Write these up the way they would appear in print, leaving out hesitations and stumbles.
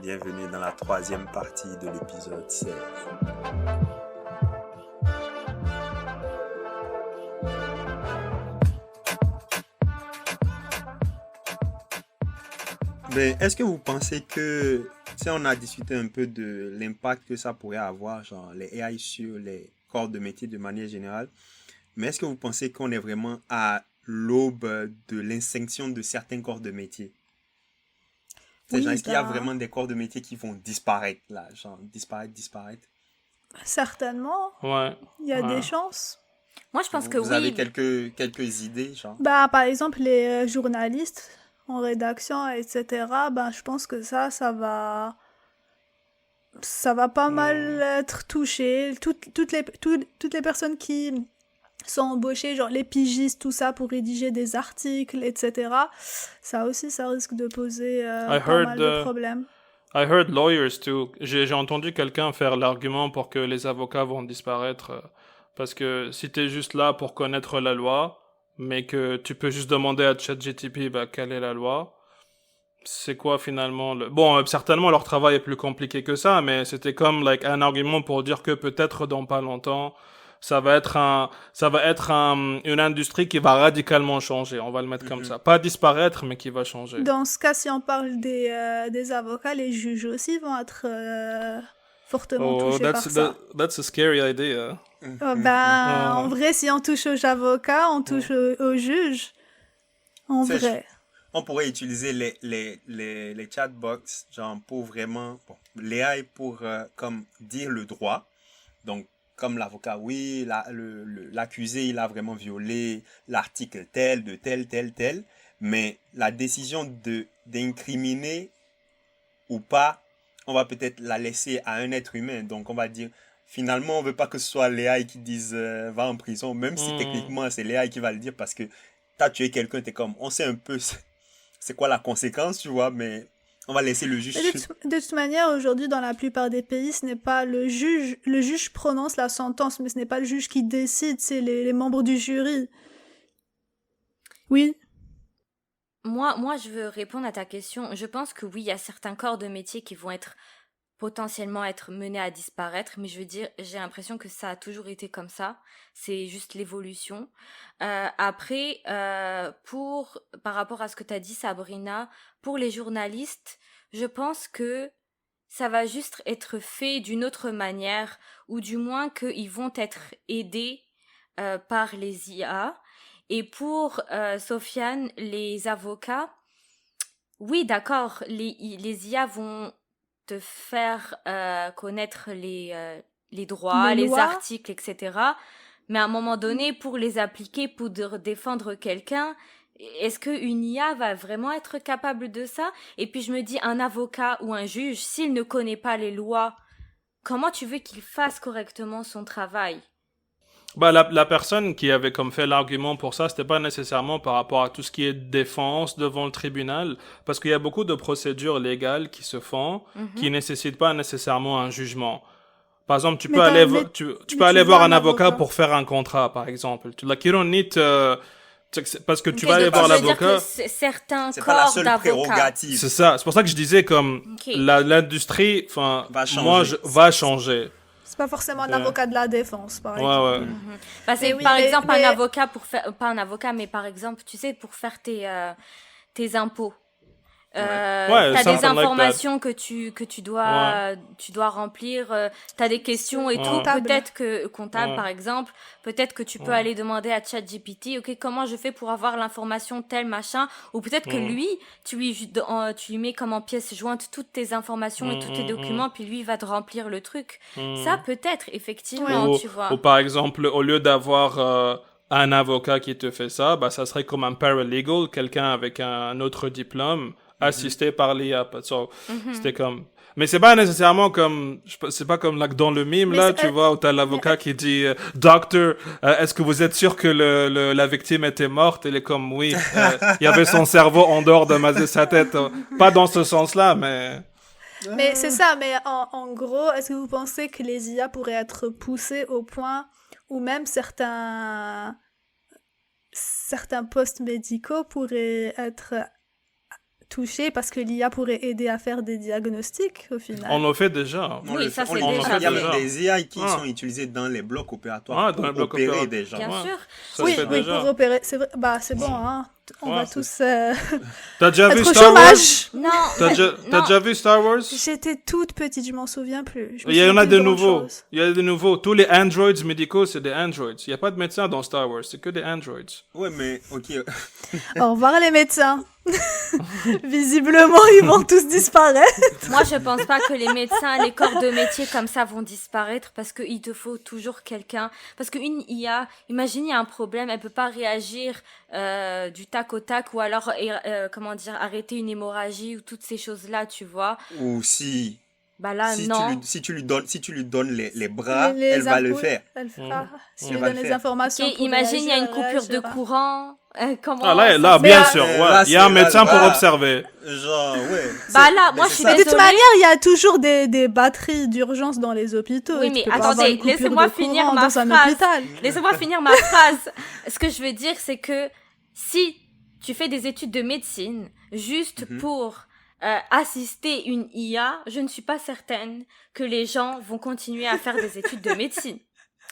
bienvenue dans la troisième partie de l'épisode 16. Mais est-ce que vous pensez que, si on a discuté un peu de l'impact que ça pourrait avoir, genre les AI sur les corps de métier de manière générale, mais est-ce que vous pensez qu'on est vraiment à l'aube de l'extinction de certains corps de métier? Oui, Est-ce qu'il y a vraiment des corps de métier qui vont disparaître là, genre disparaître? certainement, Ouais. il y a des chances. Moi, je pense que Vous oui. avez quelques idées, genre? Par exemple, les journalistes en rédaction, etc., je pense que ça va pas mal être touché. Toutes les personnes qui sont embauchées, genre les pigistes, tout ça, pour rédiger des articles, etc., ça aussi, ça risque de poser pas mal de problèmes. I heard lawyers too. J'ai entendu quelqu'un faire l'argument pour que les avocats vont disparaître. Parce que si t'es juste là pour connaître la loi, mais que tu peux juste demander à ChatGPT quelle est la loi, c'est quoi finalement le... Bon, certainement leur travail est plus compliqué que ça, mais c'était comme un argument pour dire que peut-être dans pas longtemps, ça va être une industrie qui va radicalement changer. On va le mettre comme ça. Pas disparaître, mais qui va changer. Dans ce cas, si on parle des avocats, les juges aussi vont être fortement touchés par ça. That's a scary idea. En vrai, si on touche aux avocats, on touche aux juges. En vrai. On pourrait utiliser les chatbots, genre pour vraiment, l'AI pour comme dire le droit. Donc, comme l'avocat, oui, l'accusé, il a vraiment violé l'article tel, de tel, mais la décision d'incriminer ou pas, on va peut-être la laisser à un être humain. Donc, on va dire, finalement, on veut pas que ce soit l'AI qui dise va en prison, même si techniquement, c'est l'AI qui va le dire parce que t'as tué quelqu'un, t'es comme, on sait un peu c'est quoi la conséquence, tu vois, mais on va laisser le juge. De toute manière, aujourd'hui, dans la plupart des pays, ce n'est pas le juge. Le juge prononce la sentence, mais ce n'est pas le juge qui décide, c'est les membres du jury. Oui. Moi, je veux répondre à ta question. Je pense que oui, il y a certains corps de métier qui vont potentiellement être menés à disparaître, mais je veux dire, j'ai l'impression que ça a toujours été comme ça. C'est juste l'évolution. Après, par rapport à ce que tu as dit, Sabrina, pour les journalistes, je pense que ça va juste être fait d'une autre manière, ou du moins qu'ils vont être aidés par les IA. Et pour Sofiane, les avocats, oui, d'accord, les IA vont te faire connaître les droits, les articles, etc. Mais à un moment donné, pour les appliquer, pour défendre quelqu'un, est-ce qu'une IA va vraiment être capable de ça? Et puis je me dis, un avocat ou un juge, s'il ne connaît pas les lois, comment tu veux qu'il fasse correctement son travail? La personne qui avait comme fait l'argument pour ça, c'était pas nécessairement par rapport à tout ce qui est défense devant le tribunal, parce qu'il y a beaucoup de procédures légales qui se font, qui nécessitent pas nécessairement un jugement. Par exemple, tu peux aller voir un avocat pour faire un contrat, par exemple. You don't need parce que tu vas aller voir l'avocat. Certains c'est corps pas la seule d'avocats. prérogative. C'est ça. C'est pour ça que je disais comme l'industrie, va changer. C'est pas forcément un avocat de la défense, par exemple. Ouais. Par exemple, un avocat pas un avocat, mais par exemple, tu sais, pour faire tes impôts. T'as des informations que tu dois remplir, t'as des questions et tout, peut-être que comptable par exemple, peut-être que tu peux aller demander à ChatGPT, ok, comment je fais pour avoir l'information tel machin, ou peut-être que lui, tu lui mets comme en pièce jointe toutes tes informations et tous tes documents, puis lui il va te remplir le truc. Ça peut-être effectivement, tu vois. Ou par exemple, au lieu d'avoir un avocat qui te fait ça, ça serait comme un paralegal, quelqu'un avec un autre diplôme, assisté par l'IA. C'était comme... Mais c'est pas nécessairement comme... C'est pas comme dans le mime, tu vois, où t'as l'avocat qui dit « Docteur, est-ce que vous êtes sûr que la victime était morte ?» Elle est comme « Oui, il y avait son cerveau en dehors de sa tête. » Pas dans ce sens-là, mais... Mais c'est ça, mais en gros, est-ce que vous pensez que les IA pourraient être poussées au point où même certains postes médicaux pourraient être toucher parce que l'IA pourrait aider à faire des diagnostics au final. On le fait déjà. On Oui, le ça, fait- c'est on le déjà fait. Il y a fait. même des AI qui Ah. sont utilisés dans les blocs opératoires Ah, pour dans les blocs opérer opératoires. des gens. Bien Ouais. sûr. Ça oui, se fait oui, déjà. pour opérer. C'est vrai. Bah, c'est bon, hein. On Ouais, va c'est- tous T'as déjà vu être au Star Wars? chômage. Non, T'as non. déjà vu Star Wars? J'étais toute petite, je m'en souviens plus. Je me Il y en souviens a plus de grand nouveaux. chose. Il y a de nouveaux. Tous les androids médicaux, c'est des androids. Il n'y a pas de médecin dans Star Wars, c'est que des androids. Ouais, mais ok. Au revoir les médecins. Visiblement, ils vont tous disparaître. Moi, je pense pas que les médecins, les corps de métier comme ça vont disparaître parce qu'il te faut toujours quelqu'un. Parce qu'une IA, imagine, il y a un problème, elle peut pas réagir du tac au tac ou alors, comment dire, arrêter une hémorragie ou toutes ces choses-là, tu vois. Ou si, Bah là, si, non. si tu lui donnes les bras, Les elle va le ampoules, faire. Elle fera. Si Elle on va donne le les faire. informations. Ok, pour imagine, il y a une réagir, elle coupure de réagira. courant. Comment Ah là, ça là, se bien passe? sûr, là, ouais. Il y a un c'est- médecin là, pour là. observer. Genre, ouais. Bah C'est- là, mais moi, c'est je suis ça. De toute Désolée. manière, il y a toujours des batteries d'urgence dans les hôpitaux. Oui, Tu mais peux pas avoir attendez, une coupure laissez-moi de finir courant ma dans un phrase. hôpital. Laissez-moi finir ma phrase. Ce que je veux dire, c'est que si tu fais des études de médecine juste Mhm. pour assister une IA, je ne suis pas certaine que les gens vont continuer à faire des études de médecine.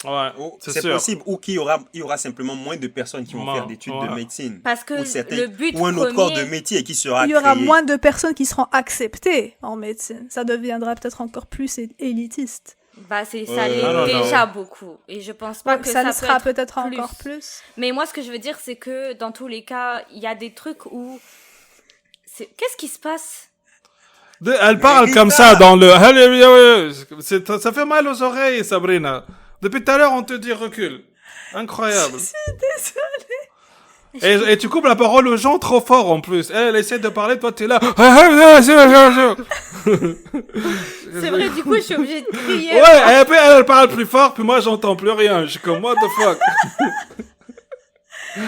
Ouais, Oh, c'est c'est sûr. possible, ou qu'il y aura simplement moins de personnes qui vont Ouais, faire d'études ouais. de médecine. Parce que Ou certains- le but ou un autre corps de premier... métier qui sera Il y aura créé. moins de personnes qui seront acceptées en médecine. Ça deviendra peut-être encore plus élitiste. Bah, ça l'est non, non. déjà beaucoup. Et je pense pas que Ça ça le sera peut être peut-être plus. encore plus. Mais moi, ce que je veux dire, c'est que dans tous les cas, il y a des trucs où... Qu'est-ce qui se passe? Elle parle Mais comme Rita- ça dans le... Ça fait mal aux oreilles, Sabrina. Depuis tout à l'heure, on te dit recule. Incroyable. Je suis désolée. Et tu coupes la parole aux gens trop fort en plus. Elle essaie de parler, toi t'es là. C'est vrai, du coup, je suis obligée de crier. Ouais, et après elle parle plus fort, puis moi j'entends plus rien. Je suis comme, what the fuck. Non,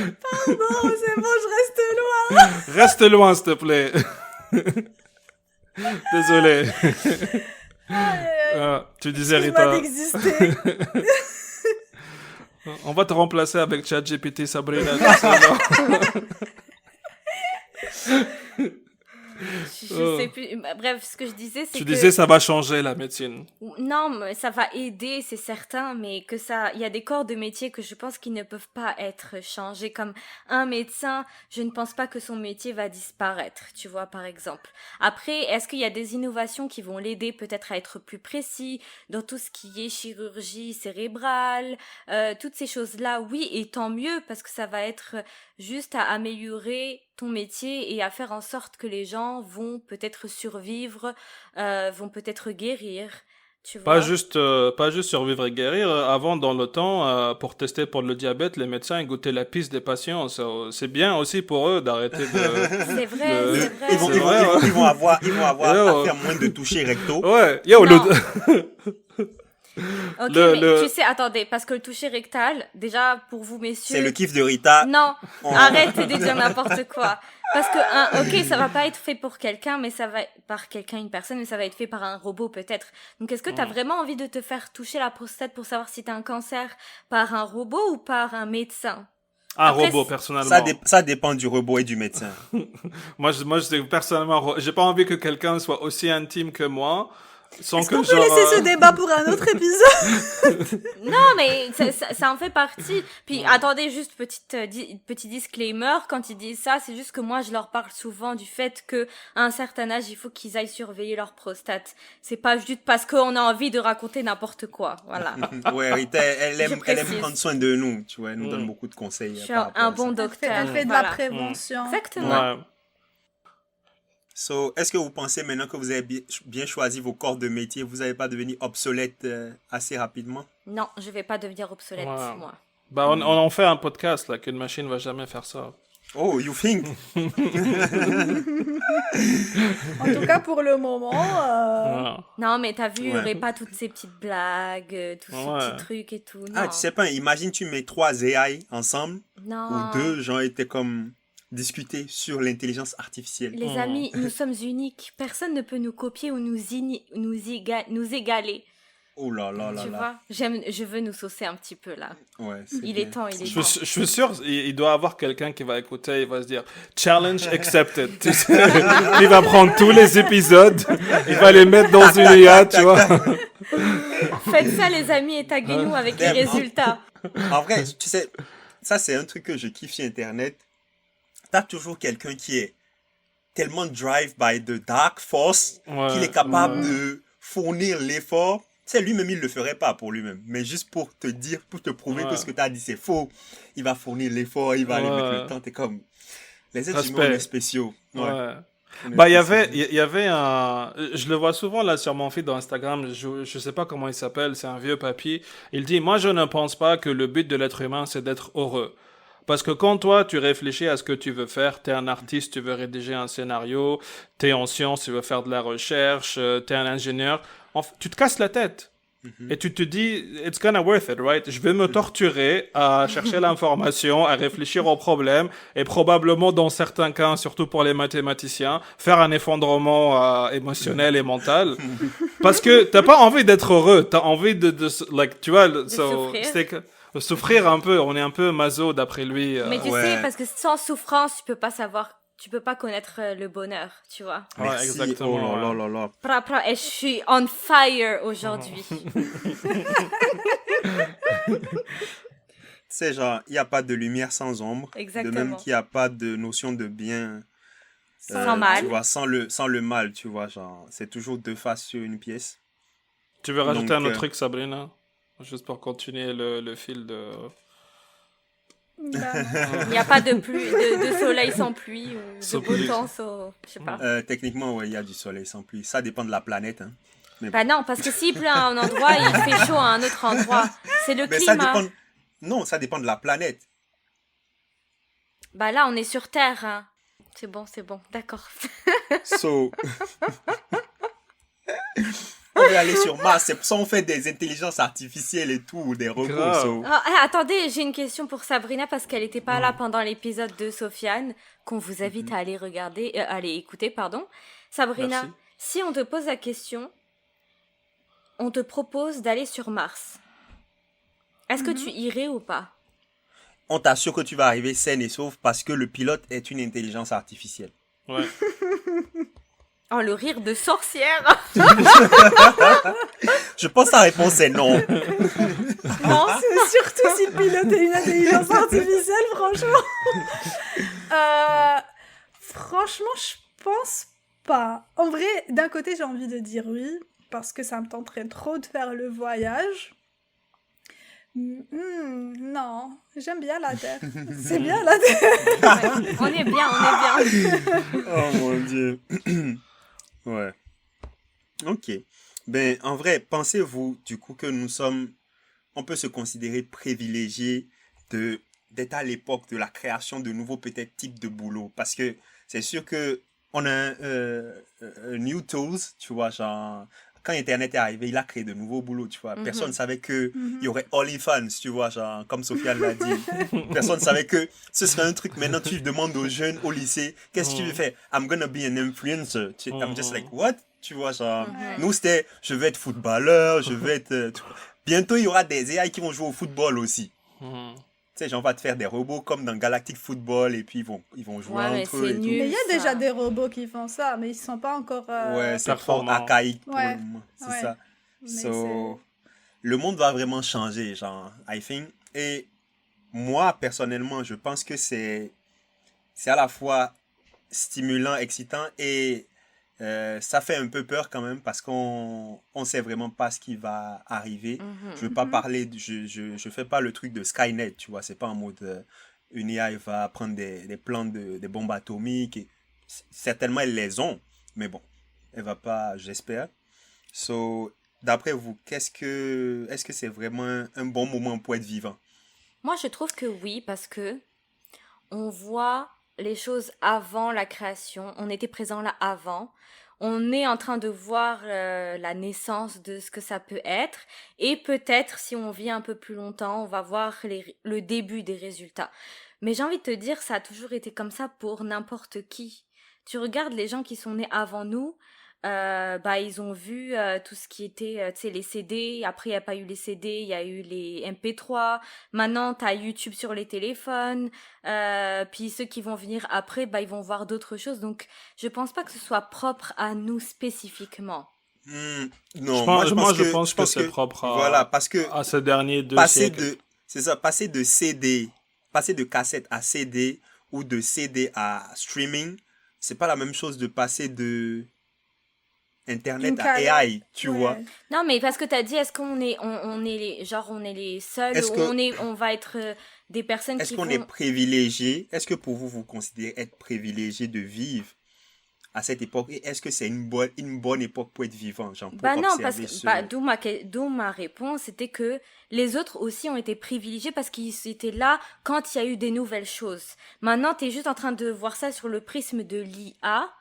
c'est bon, je reste loin. Reste loin, s'il te plaît. Désolé. Tu disais Excuse-moi Rita. d'exister. On va te remplacer avec ChatGPT, Sabrina. tu sais, non. Je sais plus. Bref, ce que je disais, c'est Tu que... disais ça va changer la médecine. Non, mais ça va aider, c'est certain, mais que ça, il y a des corps de métier que je pense qu'ils ne peuvent pas être changés. Comme un médecin, je ne pense pas que son métier va disparaître, tu vois, par exemple. Après, est-ce qu'il y a des innovations qui vont l'aider peut-être à être plus précis dans tout ce qui est chirurgie cérébrale, toutes ces choses-là, oui, et tant mieux, parce que ça va être juste à améliorer ton métier et à faire en sorte que les gens vont peut-être survivre, vont peut-être guérir, tu vois. Pas juste survivre et guérir. Avant, dans le temps, pour tester pour le diabète, les médecins ils goûtaient la pisse des patients. C'est bien aussi pour eux d'arrêter de... C'est vrai, Le- c'est vrai. ils vont, C'est ils vont- vrai, ils vont- ouais. ils vont avoir Yo. à faire moins de toucher recto. Ouais, yo, Non. Ok, Le- mais le- tu sais, attendez, parce que le toucher rectal, déjà, pour vous, messieurs... C'est le kiff de Rita. Non, On- arrêtez de dire n'importe quoi. Parce que, ok, ça va pas être fait pour quelqu'un, mais ça va par quelqu'un, une personne, mais ça va être fait par un robot peut-être. Donc, est-ce que t'as vraiment envie de te faire toucher la prostate pour savoir si t'as un cancer par un robot ou par un médecin? Un Après, robot, c'est- personnellement. Ça dépend du robot et du médecin. Moi, je sais personnellement, j'ai pas envie que quelqu'un soit aussi intime que moi, sans Est-ce que qu'on peut genre... laisser ce débat pour un autre épisode? Non, mais ça en fait partie. Puis attendez, juste petit disclaimer, quand ils disent ça, c'est juste que moi je leur parle souvent du fait que à un certain âge, il faut qu'ils aillent surveiller leur prostate. C'est pas juste parce qu'on a envie de raconter n'importe quoi, voilà. Ouais, Rita, elle aime précise. prendre soin de nous, tu vois, elle nous donne beaucoup de conseils. Je suis par rapport un à bon ça. docteur. Elle fait de voilà. la prévention. Exactement. Ouais. So, est-ce que vous pensez maintenant que vous avez bien choisi vos corps de métier, vous n'allez pas devenir obsolète assez rapidement? Non, je vais pas devenir obsolète, Ouais. moi. Bah, on en fait un podcast, là, qu'une machine va jamais faire ça. Oh, you think? En tout cas, pour le moment, Ouais. Non, mais t'as vu, il y Ouais. aurait pas toutes ces petites blagues, tous ces Ouais. petits trucs et tout. Non. Ah, tu sais pas, imagine tu mets 3 AI ensemble, Non. ou 2, genre, étaient comme discuter sur l'intelligence artificielle. Les amis, nous sommes uniques. Personne ne peut nous copier ou nous égaler. Oh là là là Tu là. vois, je veux nous saucer un petit peu là. Ouais, c'est Il bien. est temps, il est Je temps. suis sûr, il doit y avoir quelqu'un qui va écouter, il va se dire challenge accepted. Il va prendre tous les épisodes, il va les mettre dans une IA, tu vois. Faites ça les amis et taguez-nous avec les Damn. résultats. En vrai, tu sais, ça c'est un truc que je kiffe sur Internet. T'as toujours quelqu'un qui est tellement drive by the dark force Ouais, qu'il est capable ouais. de fournir l'effort. Tu sais, lui-même, il le ferait pas pour lui-même. Mais juste pour te dire, pour te prouver Ouais. que ce que tu as dit, c'est faux. Il va fournir l'effort, il va aller mettre le temps. T'es comme... Les êtres humains, on Respect. est spéciaux. Ouais. Ouais. On est Bah, spéciaux. il y avait un, je le vois souvent là sur mon feed d'Instagram, je sais pas comment il s'appelle, c'est un vieux papy. Il dit, moi je ne pense pas que le but de l'être humain c'est d'être heureux. Parce que quand toi tu réfléchis à ce que tu veux faire, t'es un artiste, tu veux rédiger un scénario, t'es en sciences, tu veux faire de la recherche, t'es un ingénieur, tu te casses la tête. Et tu te dis, it's gonna worth it, right? Je vais me torturer à chercher l'information, à réfléchir aux problèmes, et probablement dans certains cas, surtout pour les mathématiciens, faire un effondrement émotionnel et mental. Parce que t'as pas envie d'être heureux, t'as envie like, tu vois, souffrir. Souffrir un peu, on est un peu maso d'après lui. Mais tu Ouais. sais, parce que sans souffrance, tu peux pas connaître le bonheur, tu vois. Ouais, Merci. exactement. Oh là là ouais. là là. Et je suis on fire aujourd'hui. C'est genre, il n'y a pas de lumière sans ombre. Exactement. De même qu'il n'y a pas de notion de bien... Sans mal. Tu vois, sans le mal, tu vois. Genre, c'est toujours deux faces sur une pièce. Tu veux rajouter Donc, un autre truc, Sabrina? Juste pour continuer le fil de... Bah, Il n'y a pas de pluie, de soleil sans pluie ou Sans de beau pluie. temps je sais pas. Techniquement, ouais, il y a du soleil sans pluie. Ça dépend de la planète. Hein. Bah non, parce que s'il pleut à un endroit, il fait chaud à un autre endroit. C'est le Mais ça climat. dépend... Non, ça dépend de la planète. Bah là, on est sur Terre. Hein. C'est bon, d'accord. So... on va aller sur Mars. C'est pour ça qu'on fait des intelligences artificielles et tout, ou des robots. Grave. So... Ah, attendez, j'ai une question pour Sabrina parce qu'elle n'était pas là pendant l'épisode de Sofiane, qu'on vous invite à aller regarder, aller écouter, pardon. Sabrina, Merci. si on te pose la question, on te propose d'aller sur Mars. Est-ce que tu irais ou pas? On t'assure que tu vas arriver saine et sauve parce que le pilote est une intelligence artificielle. Ouais. Oh, le rire de sorcière. Je pense que la réponse est non. Non. c'est surtout si le pilote est une intelligence artificielle, franchement. Franchement, je pense pas. En vrai, d'un côté, j'ai envie de dire oui, parce que ça me tenterait trop de faire le voyage. Non, j'aime bien la Terre. C'est bien la Terre. Ouais, on est bien. Oh mon Dieu. Ouais. Ok. Ben, en vrai, pensez-vous du coup que on peut se considérer privilégié d'être à l'époque de la création de nouveaux peut-être types de boulot, parce que c'est sûr que on a un new tools, tu vois, genre quand Internet est arrivé, il a créé de nouveaux boulots, tu vois. Personne ne savait que il y aurait OnlyFans, tu vois, genre comme Sofiane l'a dit. Personne ne savait que ce serait un truc. Maintenant, tu demandes aux jeunes au lycée, qu'est-ce que tu veux faire? I'm gonna be an influencer. I'm just like, what? Tu vois, genre, nous, c'était, je vais être footballeur, je vais être... Bientôt, il y aura des AI qui vont jouer au football aussi. Tu sais, genre, on va te faire des robots comme dans Galactic Football et puis ils vont jouer Ouais, mais entre eux c'est et tout. nul. Mais il y a Ça. déjà des robots qui font ça, mais ils sont pas encore... Ouais, c'est trop performant. archaïque pour Ouais. le moment. C'est Ouais. ça. Mais So, le monde va vraiment changer, genre, I think. Et moi, personnellement, je pense que c'est à la fois stimulant, excitant et ça fait un peu peur quand même parce qu'on sait vraiment pas ce qui va arriver. Je veux pas parler, je fais pas le truc de Skynet, tu vois, c'est pas en mode une AI va prendre des plans des bombes atomiques. Et, certainement, elles les ont, mais bon, elle va pas, j'espère. So, d'après vous, est-ce que c'est vraiment un bon moment pour être vivant? Moi, je trouve que oui, parce que on voit les choses avant la création. On était présent là avant. On est en train de voir la naissance de ce que ça peut être. Et peut-être, si on vit un peu plus longtemps, on va voir le début des résultats. Mais j'ai envie de te dire, ça a toujours été comme ça pour n'importe qui. Tu regardes les gens qui sont nés avant nous, bah ils ont vu tout ce qui était, tu sais, les CD. Après, il n'y a pas eu les CD, il y a eu les MP3. Maintenant, tu as YouTube sur les téléphones. Puis ceux qui vont venir après, bah ils vont voir d'autres choses. Donc, je pense pas que ce soit propre à nous spécifiquement. Non, moi Je pense je que pense c'est que propre voilà, parce que à ces derniers 2 passer siècles. de c'est ça, passer de CD, passer de cassette à CD ou de CD à streaming, c'est pas la même chose de passer de D'une Internet à calette. AI, tu vois. Ouais. Non, mais parce que t'as dit, est-ce qu'on est, on est les, genre, on est les seuls, Est-ce ou que on va être des personnes est-ce qui qu'on est vont... privilégié? Est-ce que pour vous, vous considérez être privilégié de vivre à cette époque? Et est-ce que c'est une bonne époque pour être vivant, genre pour Bah non, parce observer que, ce... bah, d'où ma réponse, c'était que les autres aussi ont été privilégiés parce qu'ils étaient là quand il y a eu des nouvelles choses. Maintenant, t'es juste en train de voir ça sur le prisme de l'IA.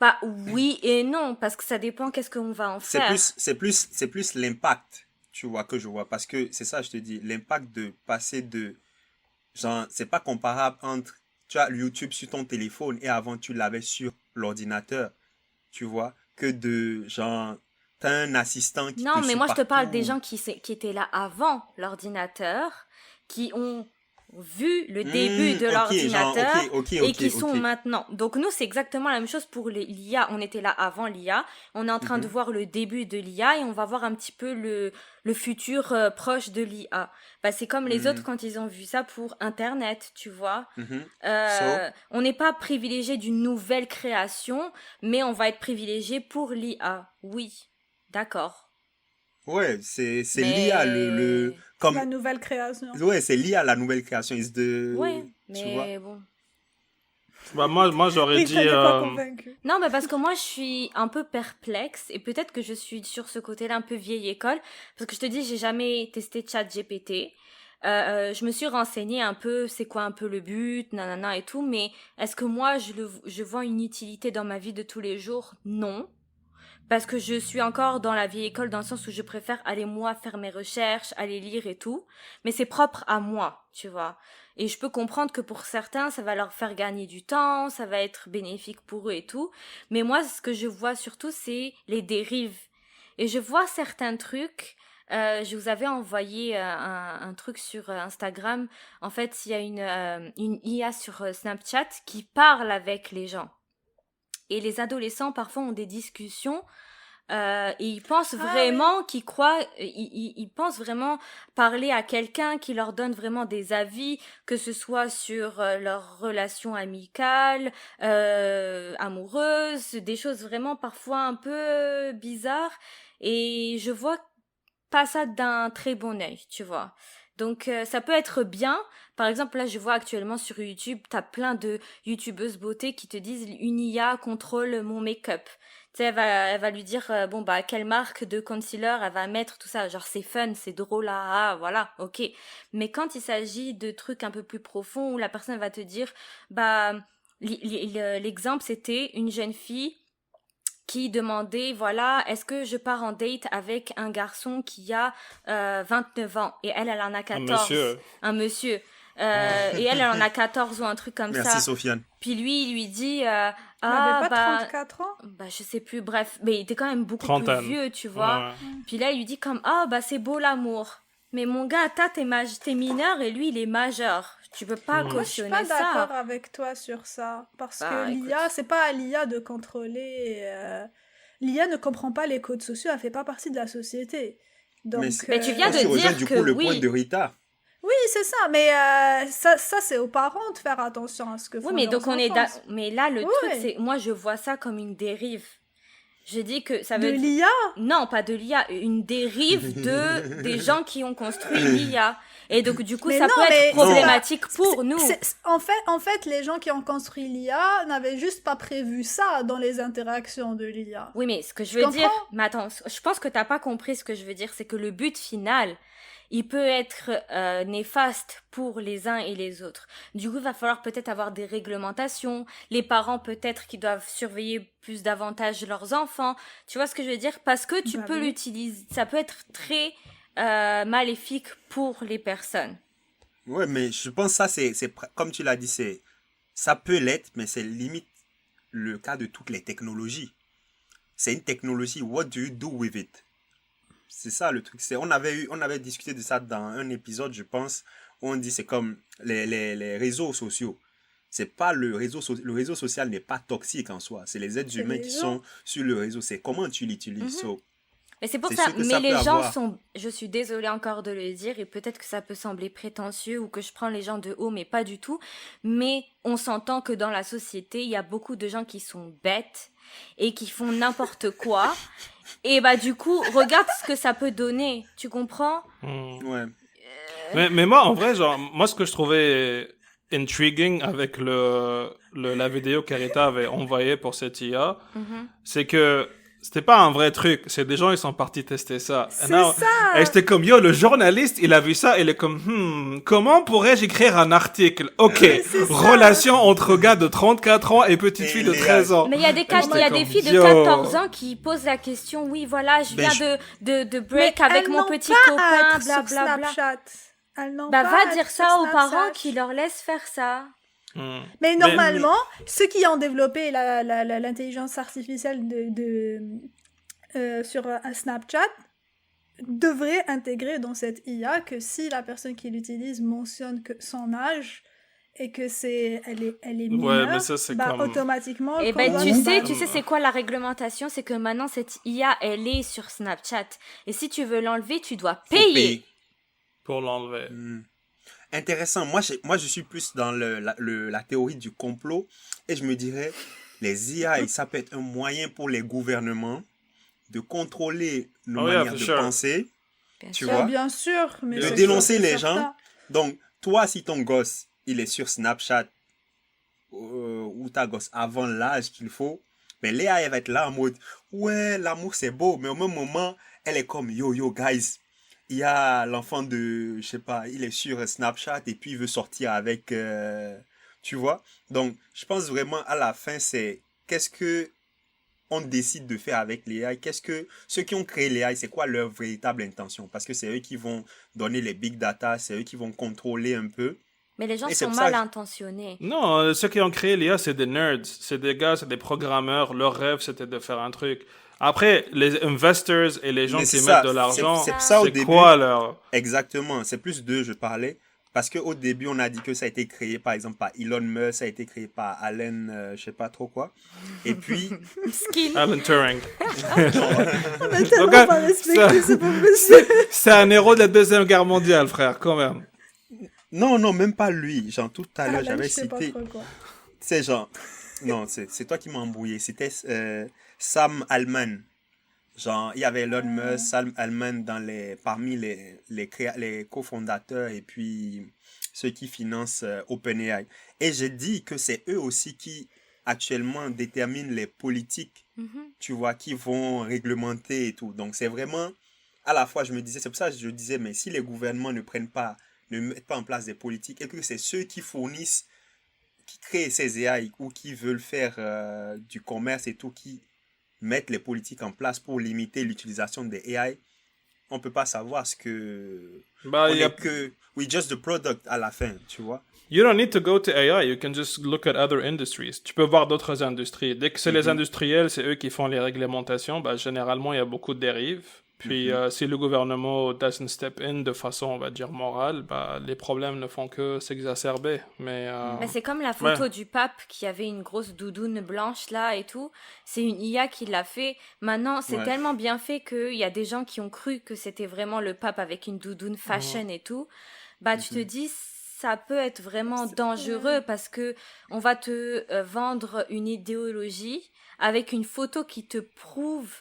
Bah oui et non, parce que ça dépend qu'est-ce qu'on va en faire. C'est plus l'impact, tu vois, que je vois. Parce que c'est ça, je te dis, l'impact de passer de... Genre, c'est pas comparable entre, tu as YouTube sur ton téléphone et avant tu l'avais sur l'ordinateur, tu vois, que de, genre, t'as un assistant qui Non, te mais suit moi je te parle des partout. gens qui étaient là avant l'ordinateur, qui ont vu le début de Ok, genre, ok, l'ordinateur ok, et ok, qui sont ok. maintenant. Donc nous, c'est exactement la même chose pour l'IA. On était là avant l'IA, on est en train de Mhm, voir le début de l'IA et on va voir un petit peu le futur proche de l'IA. Bah, c'est comme les autres mhm, quand ils ont vu ça pour Internet, tu vois. mhm. So, On n'est pas privilégié d'une nouvelle création, mais on va être privilégié pour l'IA. Oui, d'accord. ouais, c'est lié à Mais La comme, nouvelle création. ouais, c'est lié à la nouvelle création, ouais, tu vois. mais bon. Bah moi j'aurais dit Rita n'est pas convaincue. Non, mais parce que moi je suis un peu perplexe et peut-être que je suis sur ce côté-là un peu vieille école parce que je te dis j'ai jamais testé ChatGPT. Je me suis renseignée un peu, c'est quoi un peu le but, nanana et tout, mais est-ce que moi je vois une utilité dans ma vie de tous les jours? Non. Parce que je suis encore dans la vieille école dans le sens où je préfère aller moi faire mes recherches, aller lire et tout. Mais c'est propre à moi, tu vois. Et je peux comprendre que pour certains, ça va leur faire gagner du temps, ça va être bénéfique pour eux et tout. Mais moi, ce que je vois surtout, c'est les dérives. Et je vois certains trucs. Je vous avais envoyé un truc sur Instagram. En fait, il y a une IA sur Snapchat qui parle avec les gens. Et les adolescents, parfois, ont des discussions et ils pensent Ah oui. vraiment qu'ils croient, ils pensent vraiment parler à quelqu'un qui leur donne vraiment des avis, que ce soit sur leur relation amicale, amoureuse, des choses vraiment parfois un peu bizarres. Et je vois pas ça d'un très bon œil, tu vois. Donc ça peut être bien. Par exemple, là, je vois actuellement sur YouTube, t'as plein de youtubeuses beauté qui te disent une IA contrôle mon make-up. Tu sais, elle va lui dire bon bah quelle marque de concealer elle va mettre tout ça. Genre c'est fun, c'est drôle, ah voilà, ok. Mais quand il s'agit de trucs un peu plus profonds où la personne va te dire bah l'exemple c'était une jeune fille qui demandait, voilà, est-ce que je pars en date avec un garçon qui a 29 ans et elle en a un 14, monsieur. un monsieur, Ouais. et elle en a 14 ou un truc comme Merci, ça. Sofiane. Puis lui, il lui dit, Il avait ah pas bah, 34 ans? bah je sais plus, bref, mais il était quand même beaucoup plus Trentaine. vieux, tu vois. Ouais. Puis là, il lui dit comme, ah bah c'est beau l'amour. Mais mon gars, t'es mineur et lui, il est majeur. Tu peux pas Mm. Moi, je suis cautionner pas d'accord ça. avec toi sur ça. Parce que Bah écoute. l'IA, c'est pas à l'IA de contrôler. L'IA ne comprend pas les codes sociaux, elle fait pas partie de la société. Mais Donc, Mais tu viens moi, de je rejoins dire du que coup le point oui. de Rita. oui, c'est ça, mais ça c'est aux parents de faire attention à ce que Oui, font mais leurs donc enfants. mais là le Oui, truc oui. c'est moi je vois ça comme une dérive. Je dis que ça De veut dire l'IA? non, pas de l'IA, une dérive de des gens qui ont construit l'IA. Et donc du coup Mais ça non, peut être mais c'est pas. problématique pour nous. En fait, les gens qui ont construit l'IA n'avaient juste pas prévu ça dans les interactions de l'IA. Oui, mais ce que je Tu veux dire, comprends? mais attends, je pense que t'as pas compris ce que je veux dire, c'est que le but final, il peut être néfaste pour les uns et les autres. Du coup, il va falloir peut-être avoir des réglementations, les parents peut-être qui doivent surveiller plus davantage leurs enfants. Tu vois ce que je veux dire? Parce que tu Bah peux oui. l'utiliser, ça peut être très maléfique pour les personnes. Ouais, mais je pense que ça, comme tu l'as dit, ça peut l'être, mais c'est limite le cas de toutes les technologies. c'est une technologie. What do you do with it? C'est ça le truc. On avait discuté de ça dans un épisode, je pense, où on dit c'est comme les réseaux sociaux. C'est pas le réseau social n'est pas toxique en soi. C'est les êtres C'est humains les qui gens. sont sur le réseau. C'est comment tu l'utilises. So, Mais c'est pour c'est ça, sûr que mais ça les peut gens avoir. sont, je suis désolée encore de le dire, et peut-être que ça peut sembler prétentieux ou que je prends les gens de haut, mais pas du tout. Mais on s'entend que dans la société, il y a beaucoup de gens qui sont bêtes et qui font n'importe quoi. Et bah du coup, regarde ce que ça peut donner, tu comprends? Ouais. Mais moi, en vrai, genre, moi, ce que je trouvais intriguing avec la vidéo qu'Arita avait envoyée pour cette IA, c'est que c'était pas un vrai truc. C'est des gens, ils sont partis tester ça. C'est ça. Et j'étais comme, yo, le journaliste, il a vu ça, il est comme, comment pourrais-je écrire un article? Ok, C'est ça. relation entre gars de 34 ans et petite Et fille de Léa. 13 ans. Mais il y a des cas, j'étais il y a des comme, filles de yo. 14 ans qui posent la question, oui, voilà, je Ben, viens de Mais break avec elles mon n'ont petit pas à copain, être sur blablabla. Snapchat. Elles n'ont Bah, pas va à dire être ça sur aux parents Snapchat. qui leur laissent faire ça. Mais normalement, ceux qui ont développé l'intelligence artificielle sur un Snapchat devraient intégrer dans cette IA que si la personne qui l'utilise mentionne que son âge et que elle est mineure, mais ça, c'est bah, comme... automatiquement... Et le ben, code tu va- sais c'est quoi la réglementation? C'est que maintenant, cette IA, elle est sur Snapchat. Et si tu veux l'enlever, tu dois Faut payer. Pour l'enlever. Intéressant. Moi, je suis plus dans la théorie du complot et je me dirais, les IA, ça peut être un moyen pour les gouvernements de contrôler nos Oh yeah, manières for de sure. penser, Bien tu sûr. vois. Bien sûr, mais De c'est dénoncer sûr, les c'est gens. certain. Donc, toi, si ton gosse, il est sur Snapchat ou ta gosse avant l'âge qu'il faut, mais Léa, elle va être là en mode, ouais, l'amour c'est beau, mais au même moment, elle est comme, yo, guys, il y a l'enfant de, je sais pas, il est sur Snapchat et puis il veut sortir avec, tu vois. Donc, je pense vraiment à la fin, c'est qu'est-ce que on décide de faire avec les AI, qu'est-ce que ceux qui ont créé les AI, c'est quoi leur véritable intention? Parce que c'est eux qui vont donner les big data, c'est eux qui vont contrôler un peu. Mais les gens Et c'est sont pour ça mal que- intentionnés. Non, ceux qui ont créé l'IA, c'est des nerds. C'est des gars, c'est des programmeurs. Leur rêve, c'était de faire un truc. Après, les investors et les gens Mais qui c'est mettent ça, de l'argent, c'est ça au c'est début. quoi leur... Exactement, c'est plus d'eux, je parlais. Parce qu'au début, on a dit que ça a été créé, par exemple, par Elon Musk, ça a été créé par Allen, je sais pas trop quoi. Et puis, Skin. Alan Turing. On a tellement Regarde, pas respecté ça- ce pauvre monsieur. C'est un héros de la Deuxième Guerre mondiale, frère, quand même. non, même pas lui. Genre, tout à l'heure, Ah, là, j'avais je sais pas cité, trop quoi. c'est genre, non, c'est toi qui m'as embrouillé. C'était Sam Altman. Genre, il y avait Elon Musk, Sam Altman parmi les cofondateurs et puis ceux qui financent OpenAI. Et j'ai dit que c'est eux aussi qui actuellement déterminent les politiques, tu vois, qui vont réglementer et tout. Donc c'est vraiment, à la fois je me disais, c'est pour ça que je disais, mais si les gouvernements ne mettent pas en place des politiques et que c'est ceux qui fournissent, qui créent ces AI ou qui veulent faire du commerce et tout, qui mettre les politiques en place pour limiter l'utilisation des AI, on peut pas savoir ce que... Bah, on il y a... est que... We just the product à la fin, tu vois. You don't need to go to AI, you can just look at other industries. Tu peux voir d'autres industries. Dès que c'est les industriels, c'est eux qui font les réglementations, bah, généralement, il y a beaucoup de dérives. Puis, si le gouvernement doesn't step in de façon, on va dire, morale, bah, les problèmes ne font que s'exacerber. Mais C'est comme la photo du pape qui avait une grosse doudoune blanche là et tout. C'est une IA qui l'a fait. Maintenant, c'est Ouais. tellement bien fait qu'il y a des gens qui ont cru que c'était vraiment le pape avec une doudoune fashion et tout. Bah, tu te dis, ça peut être vraiment dangereux parce que on va te vendre une idéologie avec une photo qui te prouve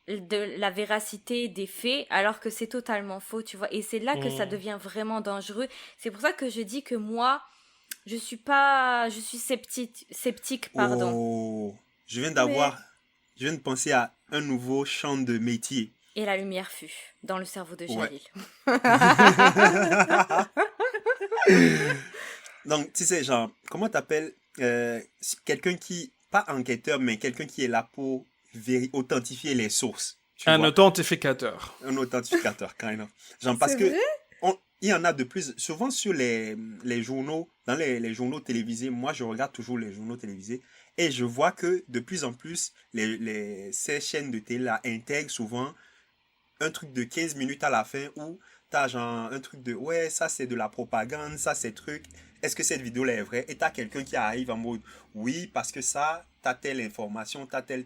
de la véracité des faits alors que c'est totalement faux, tu vois. Et c'est là que ça devient vraiment dangereux. C'est pour ça que je dis que moi, je suis sceptique, pardon. Oh, je viens de penser à un nouveau champ de métier. Et la lumière fut dans le cerveau de Ouais. Jalil. Donc, tu sais, genre, comment t'appelles quelqu'un qui, pas enquêteur, mais quelqu'un qui est là pour authentifier les sources. Tu un vois? authentificateur. Un authentificateur, kind of. Genre, parce C'est que vrai il y en a de plus, souvent sur les journaux, dans les journaux télévisés, moi je regarde toujours les journaux télévisés et je vois que de plus en plus, ces chaînes de télé là, intègrent souvent un truc de 15 minutes à la fin où t'as genre un truc de ouais, ça c'est de la propagande, ça c'est truc. Est-ce que cette vidéo là est vraie? Et t'as quelqu'un qui arrive en mode oui, parce que ça, t'as telle information, t'as telle.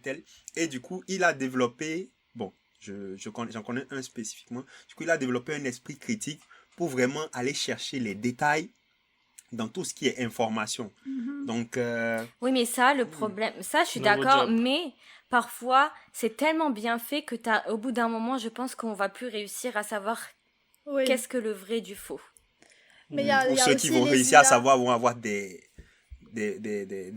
Et du coup, il a développé, bon, j'en connais un spécifiquement, du coup, il a développé un esprit critique pour vraiment aller chercher les détails dans tout ce qui est information. Donc, Oui, mais ça, le problème, ça, je suis Nouveau d'accord, job. mais parfois, c'est tellement bien fait que au bout d'un moment, je pense qu'on va plus réussir à savoir Oui. qu'est-ce que le vrai du faux. Mais il y ou a ceux aussi qui vont les réussir à IA. savoir vont avoir des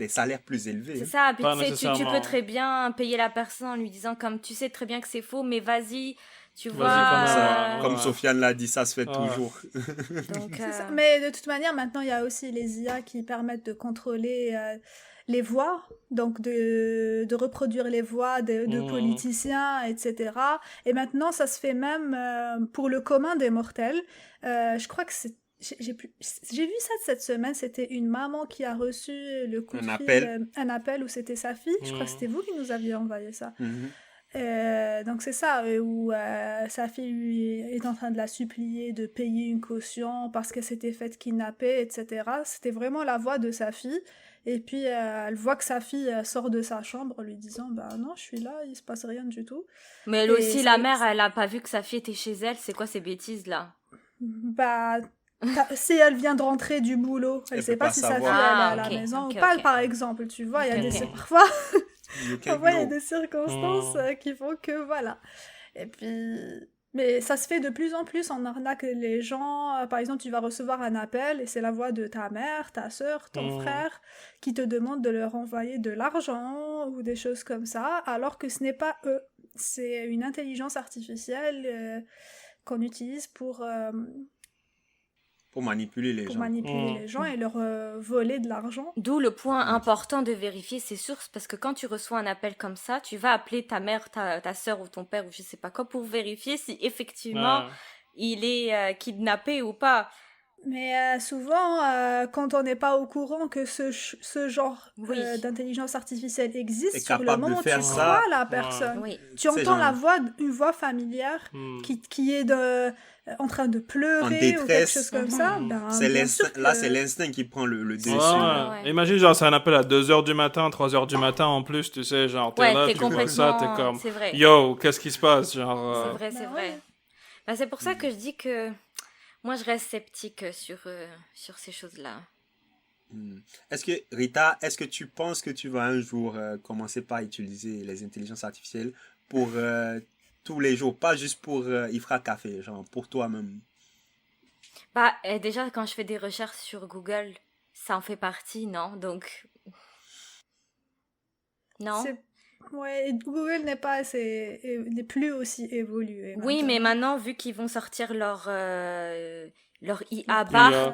salaires plus élevés. C'est Hein. ça, puis Pas tu sais, tu peux nécessairement. très bien payer la personne en lui disant comme tu sais très bien que c'est faux, mais vas-y, tu Vas-y, vois. quand même, Ça, ouais. comme Sofiane l'a dit, ça se fait Ouais. toujours. Donc, C'est ça. Mais de toute manière, maintenant, il y a aussi les IA qui permettent de contrôler les voix, donc de reproduire les voix de politiciens, etc. Et maintenant, ça se fait même pour le commun des mortels. Je crois que j'ai vu ça cette semaine, c'était une maman qui a reçu le coup de fil, un appel où c'était sa fille. Je crois que c'était vous qui nous aviez envoyé ça. Donc c'est ça, où sa fille lui est en train de la supplier de payer une caution parce qu'elle s'était faite kidnapper, etc. C'était vraiment la voix de sa fille. Et puis elle voit que sa fille sort de sa chambre lui disant bah non, je suis là, il se passe rien du tout. mais elle Et aussi, la mère, elle a pas vu que sa fille était chez elle. C'est quoi ces bêtises là? Bah si elle vient de rentrer du boulot, elle sait peut pas pas si sa fille savoir. elle est à Ah, la ok, maison ok, ou pas, ok. par exemple, tu vois, il y a Ok, des ok. parfois You can't il y a know. des circonstances qui font que voilà. Et puis, mais ça se fait de plus en plus, on arnaque les gens. Par exemple, tu vas recevoir un appel et c'est la voix de ta mère, ta sœur, ton frère qui te demande de leur envoyer de l'argent ou des choses comme ça, alors que ce n'est pas eux. C'est une intelligence artificielle qu'on utilise pour manipuler les gens. manipuler les gens et leur voler de l'argent. D'où le point important de vérifier ses sources, parce que quand tu reçois un appel comme ça, tu vas appeler ta mère, ta sœur ou ton père ou je sais pas quoi pour vérifier si effectivement il est kidnappé ou pas. Mais souvent, quand on n'est pas au courant que ce genre Oui. d'intelligence artificielle existe, Est sur le capable de moment, tu faire crois ça. la personne. Oui. Tu C'est entends genre- une voix familière qui est en train de pleurer En ou quelque détresse. chose comme ça. Ben, C'est bien l'instinct, sûr que- là, c'est l'instinct qui prend le dessus. Ouais. Imagine, genre, c'est un appel à 2h du matin, 3h du matin en plus, tu sais, genre, t'es Ouais, là, t'es tu vois complètement. ça, t'es comme, C'est vrai. yo, qu'est-ce qui se passe, C'est genre, vrai, c'est Bah vrai. ouais. Bah, c'est pour ça que je dis que moi je reste sceptique sur ces choses-là. Est-ce que, Rita, est-ce que tu penses que tu vas un jour commencer par utiliser les intelligences artificielles pour tous les jours, pas juste pour Ifra Café, genre pour toi-même? Bah, déjà, quand je fais des recherches sur Google, ça en fait partie, non? Donc. Non? Ouais, et Google n'est plus aussi évolué. Oui, mais maintenant. maintenant, vu qu'ils vont sortir leur IA Bart,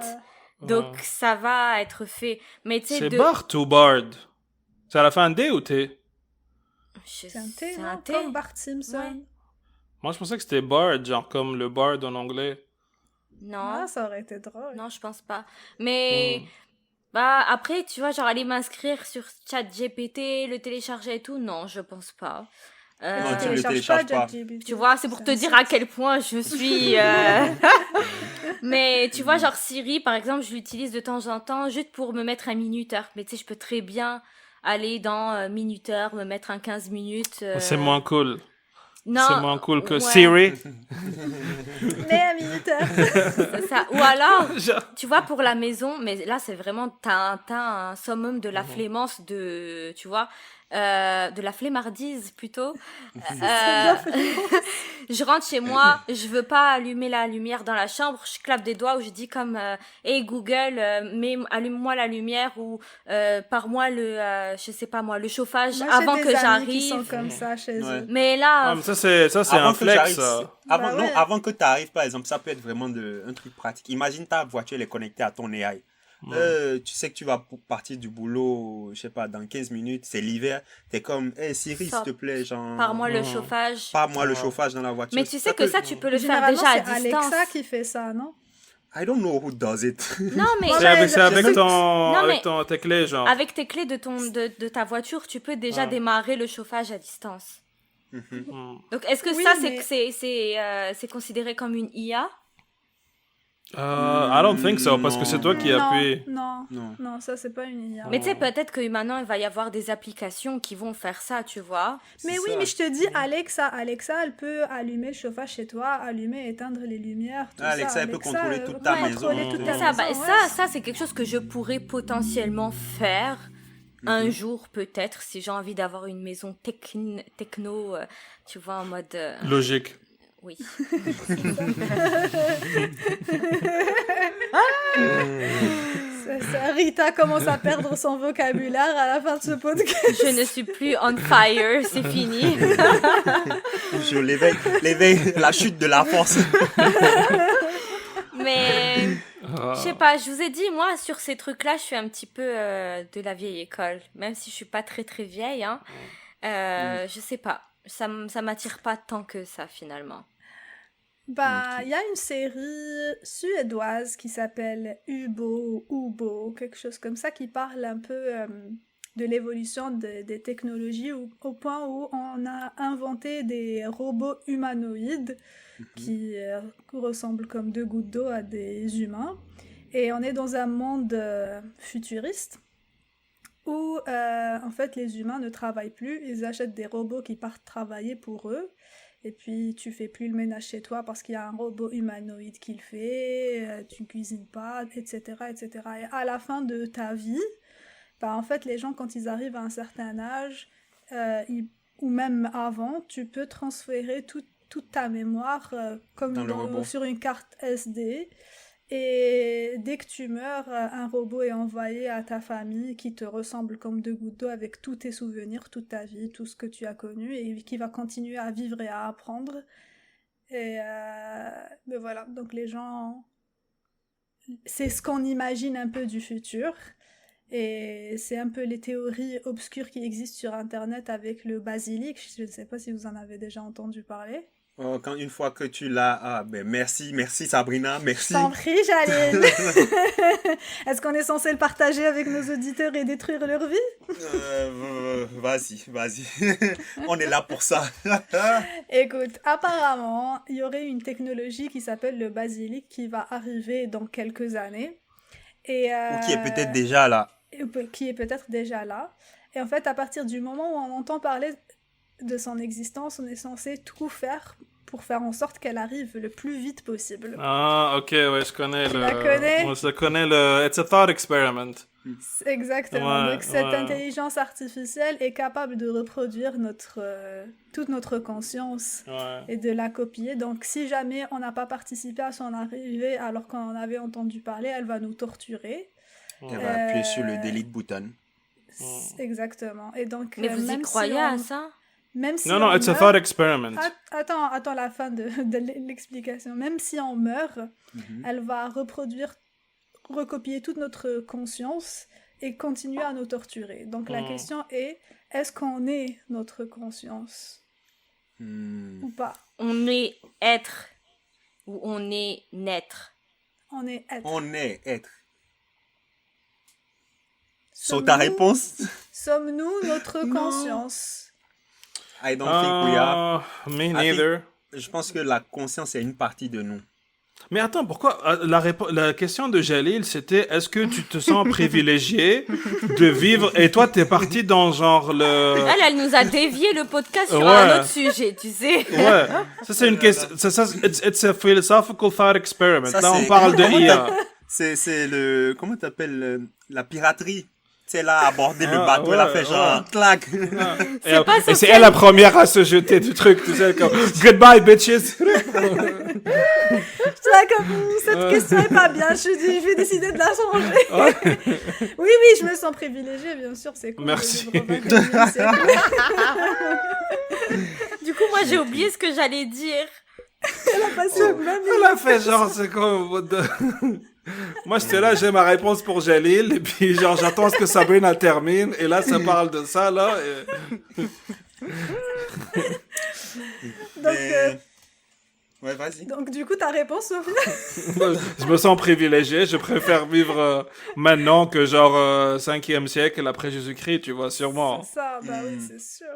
donc ça va être fait. Mais tu sais, c'est Bart ou Bard? C'est à la fin un D ou T? C'est un T, c'est non? un T. Comme Bart Simpson. Ouais. Moi, je pensais que c'était Bard, genre comme le Bard en anglais. Non. Ah, ça aurait été drôle. Non, je pense pas. Mais bah après, tu vois, genre aller m'inscrire sur ChatGPT, le télécharger et tout, non, je pense pas. Non, tu le télécharges télécharges pas. ChatGPT. Tu vois, c'est pour te un dire site. à quel point je suis. Mais tu vois, genre Siri, par exemple, je l'utilise de temps en temps juste pour me mettre un minuteur. Mais tu sais, je peux très bien aller dans minuteur, me mettre un 15 minutes. C'est moins cool. Non, C'est moins cool que ouais, Siri. Mais un minuteur. c'est ça. Ou alors, Genre- tu vois, pour la maison, mais là, c'est vraiment, t'as un summum de la flémence tu vois, de la flemmardise plutôt. Je rentre chez moi, je veux pas allumer la lumière dans la chambre, je clappe des doigts ou je dis comme, hey Google, allume-moi la lumière ou pars-moi je sais pas moi, le chauffage Moi, avant j'ai que des amis qui sont j'arrive. comme ça chez Ouais. eux. Mais là, Ah, mais ça, c'est un que flex, j'arrive, ça. Avant, Bah non, ouais. avant que tu arrives, par exemple, ça peut être vraiment un truc pratique. Imagine ta voiture, elle est connectée à ton AI. Tu sais que tu vas partir du boulot, je sais pas, dans 15 minutes, c'est l'hiver. T'es comme, hey Siri, s'il Sors. te plaît, genre. pars-moi le chauffage. Pas moi le chauffage dans la voiture. Mais tu sais que ça, tu peux le faire Généralement, déjà à c'est distance. Alexa qui fait ça, non? I don't know who does it. Non, mais C'est avec mais- tes clés, genre. avec tes clés de ta voiture, tu peux déjà démarrer le chauffage à distance. Hmm. Donc, est-ce que Oui, ça, mais- c'est considéré comme une IA? I don't think so, parce que c'est toi qui as appuyé. Non, Non. non, ça c'est pas une IA. Mais tu sais, peut-être que maintenant, il va y avoir des applications qui vont faire ça, tu vois. Mais C'est oui, ça. mais je te dis, Alexa, elle peut allumer le chauffage chez toi, allumer, éteindre les lumières, tout ça. Alexa, elle peut contrôler toute ta contrôler maison. toute C'est ta ça, maison, bah, ouais. ça, c'est quelque chose que je pourrais potentiellement faire un jour, peut-être, si j'ai envie d'avoir une maison techno, tu vois, en mode... Logique. oui. Rita commence à perdre son vocabulaire à la fin de ce podcast. Je ne suis plus on fire, c'est fini. Je l'éveille, la chute de la force. Mais... Ah. Je sais pas, je vous ai dit, moi, sur ces trucs-là, je suis un petit peu de la vieille école. Même si je suis pas très très vieille, hein. Je sais pas. Ça m'attire pas tant que ça, finalement. Bah, il y a une série suédoise qui s'appelle Ubo, quelque chose comme ça, qui parle un peu de l'évolution des technologies au point où on a inventé des robots humanoïdes qui ressemblent comme deux gouttes d'eau à des humains. Et on est dans un monde futuriste où en fait les humains ne travaillent plus, ils achètent des robots qui partent travailler pour eux. Et puis, tu fais plus le ménage chez toi parce qu'il y a un robot humanoïde qui le fait, tu ne cuisines pas, etc., etc. Et à la fin de ta vie, bah, en fait, les gens, quand ils arrivent à un certain âge, ou même avant, tu peux transférer toute ta mémoire comme Dans le robot. sur une carte SD. Et dès que tu meurs, un robot est envoyé à ta famille qui te ressemble comme deux gouttes d'eau avec tous tes souvenirs, toute ta vie, tout ce que tu as connu et qui va continuer à vivre et à apprendre. Et ben voilà, donc les gens... C'est ce qu'on imagine un peu du futur. Et c'est un peu les théories obscures qui existent sur Internet avec le basilic. Je ne sais pas si vous en avez déjà entendu parler. Oh, une fois que tu l'as... merci Sabrina, merci. Je t'en prie, Jalil. Est-ce qu'on est censé le partager avec nos auditeurs et détruire leur vie? Vas-y. On est là pour ça. Écoute, apparemment, il y aurait une technologie qui s'appelle le basilic qui va arriver dans quelques années. Ou qui est peut-être déjà là. Qui est peut-être déjà là. Et en fait, à partir du moment où on entend parler de son existence, on est censé tout faire pour faire en sorte qu'elle arrive le plus vite possible. Ah, ok, ouais, je connais Tu la connais? Moi, je connais le... It's a thought experiment. Exactement. Ouais, Donc cette ouais. intelligence artificielle est capable de reproduire toute notre conscience Ouais. et de la copier. Donc si jamais on n'a pas participé à son arrivée alors qu'on en avait entendu parler, elle va nous torturer. Elle va appuyer sur le delete button. Exactement. Et donc, Mais vous y même croyez si à ça? Même si Non, non, on it's a meurt- thought experiment. Attends la fin de l'explication. Même si on meurt, elle va recopier toute notre conscience et continuer à nous torturer. Donc la question est-ce qu'on est notre conscience ou pas? On est être ou on est naître? On est être. On est être. Sommes-nous- So ta réponse? Sommes-nous notre conscience? I don't think we are. Me neither. Je pense que la conscience est une partie de nous. Mais attends, pourquoi la question de Jalil, c'était est-ce que tu te sens privilégié de vivre et toi t'es parti dans genre le Elle nous a dévié le podcast sur Ouais. un autre sujet, tu sais. ouais, ça c'est une question, it's a philosophical thought experiment. Ça, Là on c'est- parle de comment IA. C'est le... Comment t'appelles la piraterie? C'est là, aborder le Ah, bateau, elle a ouais, fait genre, clac. Et c'est elle la première à se jeter du truc, tu sais, comme goodbye bitches. Je suis là comme cette question est pas bien. Je vais décider de la changer. Oui, je me sens privilégiée, bien sûr, c'est cool. de Merci. vivre au 21e siècle. Du coup, moi, j'ai oublié ce que j'allais dire. Elle a passé le même. Elle a fait genre c'est comme what the- Moi j'étais là, j'ai ma réponse pour Jalil et puis genre j'attends ce que Sabrina termine et là ça parle de ça là. Et... Donc, Mais- Ouais, vas-y. Donc, du coup, ta réponse, Sophie? Je me sens privilégié. Je préfère vivre maintenant que genre 5e siècle après Jésus-Christ, tu vois, sûrement. C'est ça, bah oui, Hmm. c'est sûr.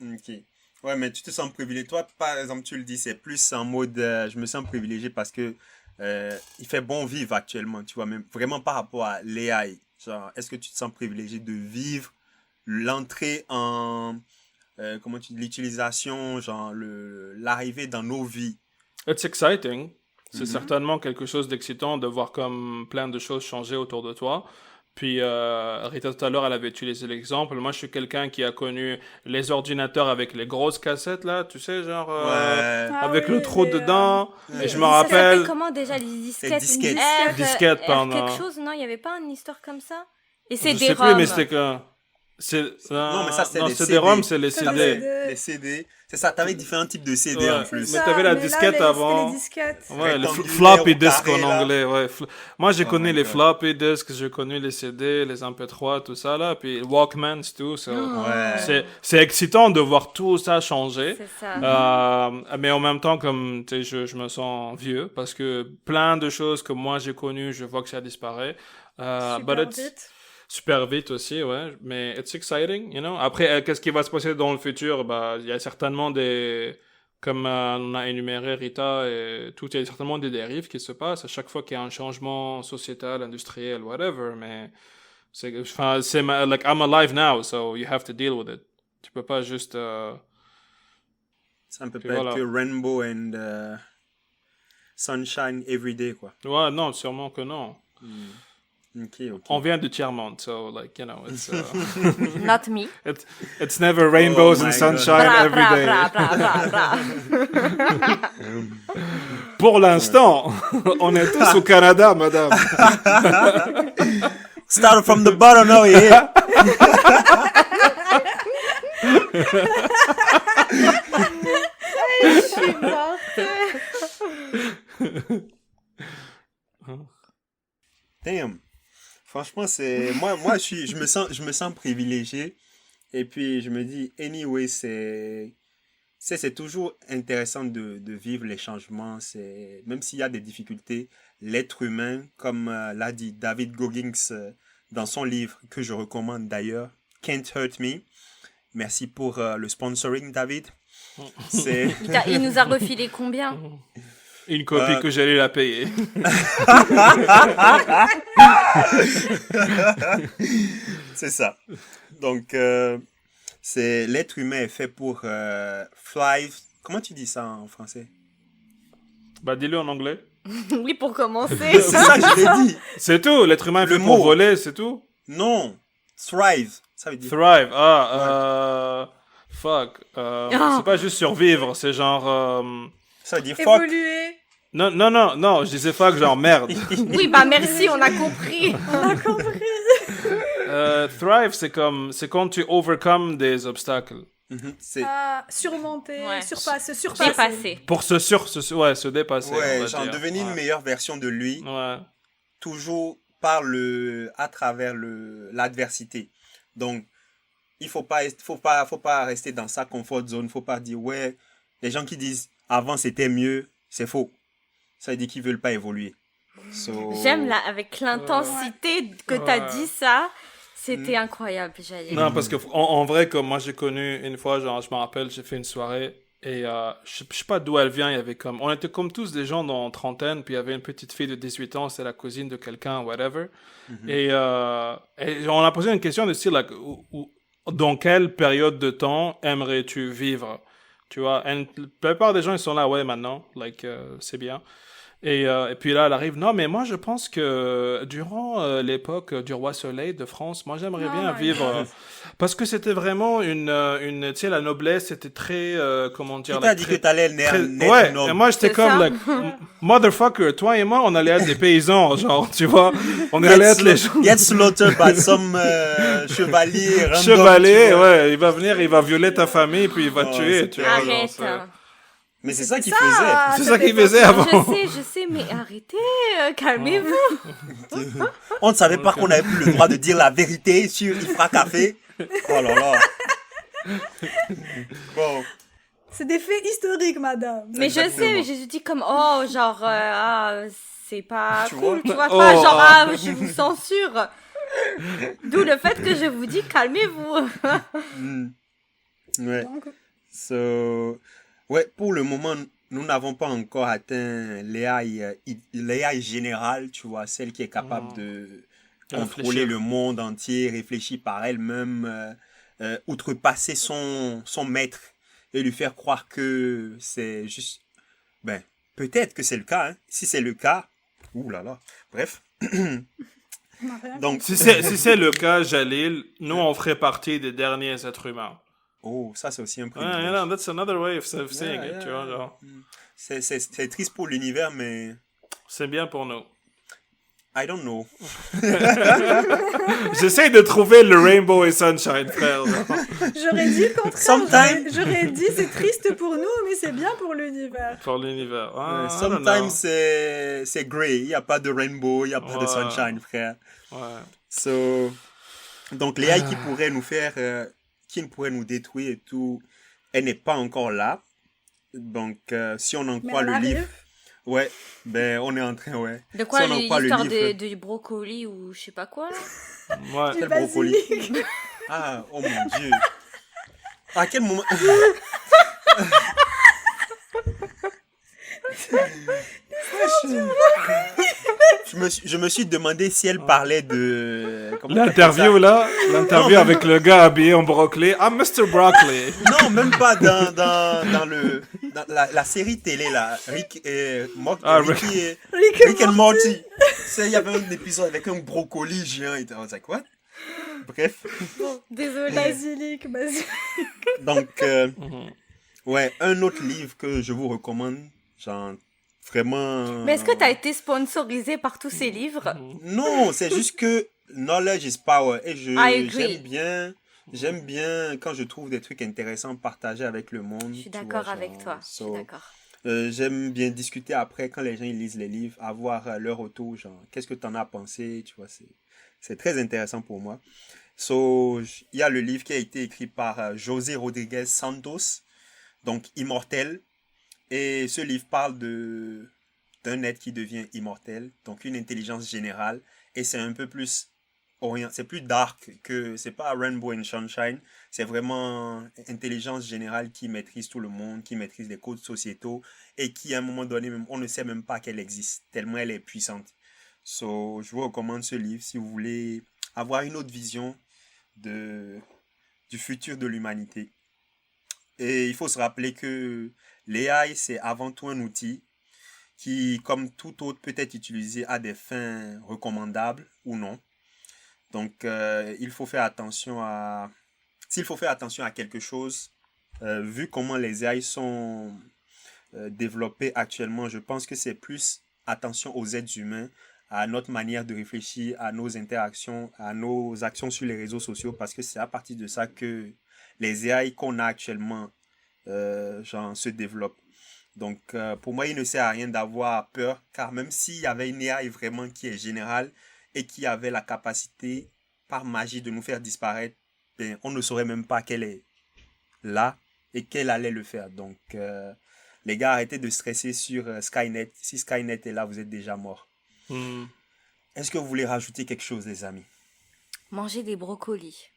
Ok. Ouais, mais tu te sens privilégié. Toi, par exemple, tu le dis, c'est plus en mode je me sens privilégié parce que il fait bon vivre actuellement, tu vois, même vraiment par rapport à l'AI. Genre, est-ce que tu te sens privilégié de vivre l'entrée en comment tu dis, l'utilisation, genre l'arrivée dans nos vies? It's exciting. C'est Mhm. certainement quelque chose d'excitant de voir comme plein de choses changer autour de toi. Puis Rita tout à l'heure, elle avait utilisé l'exemple. Moi, je suis quelqu'un qui a connu les ordinateurs avec les grosses cassettes là, tu sais, genre Ouais. Ah avec oui, le trou les, dedans. Ouais. Et je me Ça s'appelle rappelle. comment déjà les disquettes? disquettes. R, Disquettes, R pardon. quelque chose, non, il n'y avait pas une histoire comme ça? Et Je c'est des sais plus, mais ROM. c'était que. Non, mais ça, c'est non, les c'est CD. des ROM, c'est les C'est CD. des- Ouais, les CD. C'est ça, t'avais différents types de CD Ouais. en C'est plus. ça, t'avais la mais là, disquette c'était avant. les disquettes. Ouais, le Rectangulaire floppy ou disk carré, en là. anglais, ouais. Moi, j'ai Oh connu my les God. floppy disks, j'ai connu les CD, les MP3, tout ça, là, puis Walkmans, tout, so Ouais. c'est excitant de voir tout ça changer. C'est ça. Mais en même temps, comme, tu sais, je me sens vieux, parce que plein de choses que moi j'ai connues, je vois que ça disparaît. But Super it's vite. super vite aussi, ouais. Mais it's exciting, you know. Après, qu'est-ce qui va se passer dans le futur? Bah, il y a certainement comme on a énuméré Rita, et tout, il y a certainement des dérives qui se passent à chaque fois qu'il y a un changement sociétal, industriel, whatever. Mais enfin, like I'm alive now, so you have to deal with it. Tu peux pas juste. Ça ne peut Puis pas être voilà. que rainbow and sunshine every day, quoi. Ouais, non, sûrement que non. Ok, ok. On vient du tiers-monde, so like you know, it's Not me. it's never rainbows Oh my and God. sunshine Bra, every bra, day. bra, bra, bra, bra. Pour l'instant, on est tous au Canada, madame. Start from the bottom, now we're here. Je suis morte. Damn. Franchement, c'est moi je me sens privilégié et puis je me dis anyway, c'est toujours intéressant de vivre les changements, c'est même s'il y a des difficultés, l'être humain comme l'a dit David Goggins dans son livre que je recommande d'ailleurs, Can't Hurt Me. Merci pour le sponsoring, David. C'est Il nous a refilé combien? Une copie que j'allais la payer. c'est ça. Donc, c'est l'être humain est fait pour thrive. Comment tu dis ça en français? Bah, dis-le en anglais. Oui, pour commencer. C'est ça que je l'ai dit. C'est tout. L'être humain est Le fait pour mot. voler, c'est tout. Non, thrive. Ça veut dire. Thrive. Fuck. C'est pas juste survivre, c'est genre. Ça veut dire fuck. Évoluer. Non, je disais fuck, genre merde. Oui, bah merci, on a compris. On a compris. Thrive, c'est quand tu overcome des obstacles. Mhm, c'est Surmonter, Ouais. surpasser. J'ai passé. Pour se dépasser. on ouais, va genre dire. devenir une Ouais. meilleure version de lui, Ouais. toujours par à travers l'adversité. Donc, il faut pas rester dans sa comfort zone. Faut pas dire ouais. Les gens qui disent avant c'était mieux, c'est faux. Ça veut dire qu'ils veulent pas évoluer. So- J'aime là, avec l'intensité que t'as Ouais. dit ça, c'était incroyable. J'allais. Non, parce que en vrai, comme moi j'ai connu une fois, genre je me rappelle, j'ai fait une soirée et je sais pas d'où elle vient, il y avait comme, on était comme tous des gens dans trentaine, puis il y avait une petite fille de 18 ans, c'est la cousine de quelqu'un, whatever. Et on a posé une question de style, like, dans quelle période de temps aimerais-tu vivre? Tu vois, la plupart des gens ils sont là, ouais, maintenant, like, c'est bien. Et puis là, elle arrive. Non, mais moi, je pense que durant l'époque du roi Soleil de France, moi, j'aimerais bien my vivre God. parce que c'était vraiment tu sais, la noblesse, c'était très, comment dire, Qui t'a dit que t'allais naître ouais. noble? Et moi, j'étais C'est comme, ça. like, motherfucker, toi et moi, on allait être des paysans, genre, tu vois, on allait être les gens. Get slaughtered by some chevalier random, Chevalier, tu vois. ouais, il va venir, il va violer ta famille, puis il va Oh, tuer, c'est tu vois. genre, Arrête. c'est- Mais c'est ça qu'il ça, faisait. C'est cette ça qu'il époque. faisait avant. Je sais, mais arrêtez, calmez-vous. On ne savait pas qu'on avait plus le droit de dire la vérité sur Ifra Café. Oh là là. Bon. C'est des faits historiques, madame. Mais je Exactement. sais, j'ai dit comme, oh, genre, c'est pas Tu cool, vois? tu vois, Oh. pas genre, je vous censure. D'où le fait que je vous dis, calmez-vous. Hmm. Ouais. Donc, So, ouais, pour le moment, nous n'avons pas encore atteint l'AI générale, tu vois, celle qui est capable de contrôler Réfléchir. le monde entier, réfléchir par elle-même, outrepasser son maître et lui faire croire que c'est juste... Ben, peut-être que c'est le cas, hein. Si c'est le cas... Ouh là là. Bref. on a rien. Donc, Si c'est le cas, Jalil, nous, on ferait partie des derniers êtres humains. oh, ça c'est aussi un Ouais, privilège. you know, that's another way of saying Yeah, it, tu vois, yeah. genre. C'est triste pour l'univers, mais... C'est bien pour nous. I don't know. J'essaie de trouver le rainbow et sunshine, frère. genre. J'aurais dit le contraire. Sometimes- J'aurais dit c'est triste pour nous, mais c'est bien pour l'univers. Pour l'univers. Ah, I don't Sometimes know. c'est grey. Il n'y a pas de rainbow, il n'y a pas de Ouais. sunshine, frère. Ouais. So, donc, l'AI qui pourrait nous faire, qui ne pourrait nous détruire et tout, elle n'est pas encore là. Donc, si on en Mais croit elle le arrive. livre, ouais, ben, on est en train, ouais. De quoi, Si on en croit le l'histoire livre. de brocoli ou je sais pas quoi, là? Ouais. Du Quel brocoli. basilic. Ah, oh mon Dieu. À quel moment... Je me suis demandé si elle parlait de... comment on appelle L'interview, là, l'interview Non, avec le gars habillé en broccoli. I'm Mr. Broccoli. ça. Non, même pas dans la série télé, là. Rick et Ricky et... Rick and Morty. Il y avait un épisode avec un brocoli géant. Et on was like, what? Bref. Désolée. Basilic. Donc, Mhm. ouais, un autre livre que je vous recommande, genre, vraiment... Mais est-ce que t'as été sponsorisé par tous ces livres? Non, c'est juste que knowledge is power. Et I agree. j'aime bien quand je trouve des trucs intéressants partagés avec le monde. Je suis tu d'accord vois, avec genre, toi. Je suis so, d'accord. j'aime bien discuter après quand les gens ils lisent les livres, avoir leur retour, genre, qu'est-ce que tu en as pensé, tu vois, c'est très intéressant pour moi. So, il y a le livre qui a été écrit par José Rodriguez Santos, donc Immortel. Et ce livre parle d'un être qui devient immortel, donc une intelligence générale. Et c'est un peu plus c'est plus dark que, c'est pas Rainbow and Sunshine, c'est vraiment intelligence générale qui maîtrise tout le monde, qui maîtrise les codes sociétaux et qui à un moment donné, même, on ne sait même pas qu'elle existe, tellement elle est puissante. So, je vous recommande ce livre si vous voulez avoir une autre vision du futur de l'humanité. Et il faut se rappeler que l'AI, c'est avant tout un outil qui, comme tout autre, peut être utilisé à des fins recommandables ou non. Donc, il faut faire attention à... S'il faut faire attention à quelque chose, vu comment les AI sont développés actuellement, je pense que c'est plus attention aux êtres humains, à notre manière de réfléchir, à nos interactions, à nos actions sur les réseaux sociaux, parce que c'est à partir de ça que les AI qu'on a actuellement genre, se développent. Donc, pour moi, il ne sert à rien d'avoir peur, car même s'il y avait une AI vraiment qui est générale et qui avait la capacité, par magie, de nous faire disparaître, ben, on ne saurait même pas qu'elle est là et qu'elle allait le faire. Donc, les gars, arrêtez de stresser sur Skynet. Si Skynet est là, vous êtes déjà mort. Hmm. Est-ce que vous voulez rajouter quelque chose, les amis? Manger des brocolis.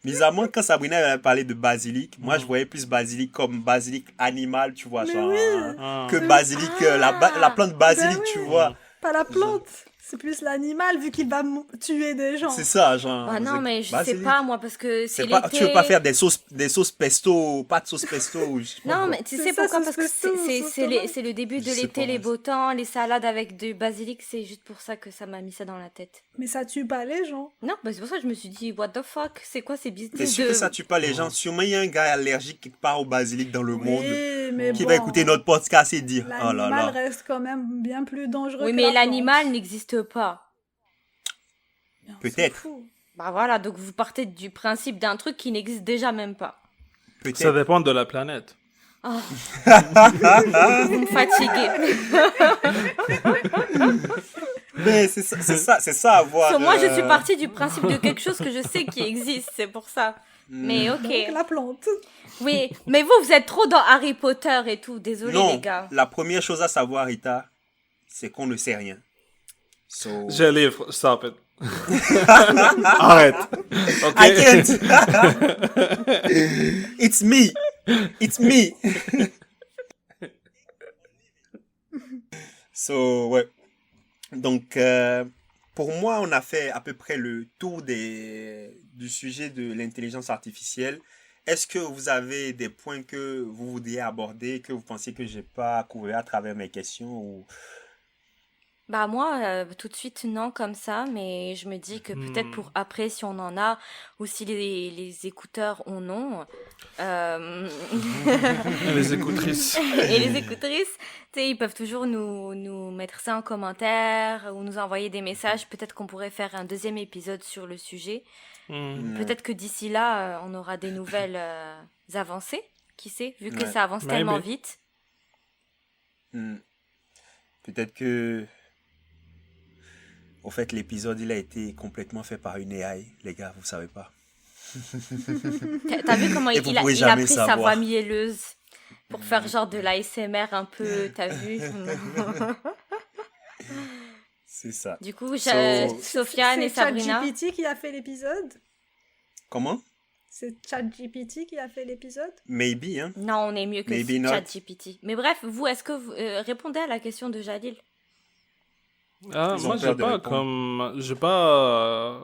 Bizarrement, quand Sabrina avait parlé de basilic, moi je voyais plus basilic comme basilic animal, tu vois, Mais genre, oui. Ah. que basilic, la plante basilic, Ben tu oui. vois. Pas la plante. C'est plus l'animal vu qu'il va tuer des gens. C'est ça, genre. Bah non, mais je sais basilic. pas, moi, parce que c'est C'est pas, l'été. tu veux pas faire des sauces pesto, pas de sauce pesto. ou je sais pas Non, quoi. mais tu C'est sais ça, pourquoi? sauce Parce que pesto, sauce tomate. c'est le début de Je sais l'été, pas, les moi. beaux temps, les salades avec du basilic, c'est juste pour ça que ça m'a mis ça dans la tête. Mais ça tue pas les gens. Non, bah c'est pour ça que je me suis dit, what the fuck, c'est quoi ces T'es business sûr de... que ça tue pas les gens? Sûrement il y a un gars allergique quelque part au basilic dans le monde Oui, mais qui bon, va écouter notre podcast et dire, oh là l'animal là. reste quand même bien plus dangereux Oui, que mais la l'animal plante. n'existe pas. Mais on s'en Peut-être. fout. Bah voilà, donc vous partez du principe d'un truc qui n'existe déjà même pas. Ça Peut-être. dépend de la planète. Oh. Vous me fatiguez. Mais c'est ça, c'est ça avoir. Moi, je suis partie du principe de quelque chose que je sais qui existe, c'est pour ça. Mais ok. Donc, la plante. Oui, mais vous êtes trop dans Harry Potter et tout. Désolé, Non, les gars. la première chose à savoir, Rita, c'est qu'on ne sait rien. So... J'ai un livre, stop it. Arrête. Ok. I can't. It's me. It's me. So, ouais. Donc, pour moi, on a fait à peu près le tour du sujet de l'intelligence artificielle. Est-ce que vous avez des points que vous voudriez aborder, que vous pensez que j'ai pas couvert à travers mes questions ou... Bah moi, tout de suite, non, comme ça, mais je me dis que peut-être pour après, si on en a, ou si les écouteurs en ont, Les écoutrices. et les écoutrices, tu sais, ils peuvent toujours nous mettre ça en commentaire, ou nous envoyer des messages. Peut-être qu'on pourrait faire un deuxième épisode sur le sujet. Peut-être que d'ici là, on aura des nouvelles avancées, qui sait, vu que Ouais. ça avance tellement vite. Peut-être que... Au fait, l'épisode, il a été complètement fait par une AI, les gars, vous savez pas. T'as vu comment Et vous il a pouvez pris jamais sa savoir. voix mielleuse pour faire genre de l'ASMR un peu, t'as vu? C'est ça. Du coup, So- Sofiane et C'est Sabrina. ChatGPT qui a fait l'épisode. Comment? C'est ChatGPT qui a fait l'épisode. Maybe, hein? Non, on est mieux que Maybe not. ChatGPT. Mais bref, vous, est-ce que vous répondez à la question de Jalil? Ah, Ils ont moi, peur de j'ai pas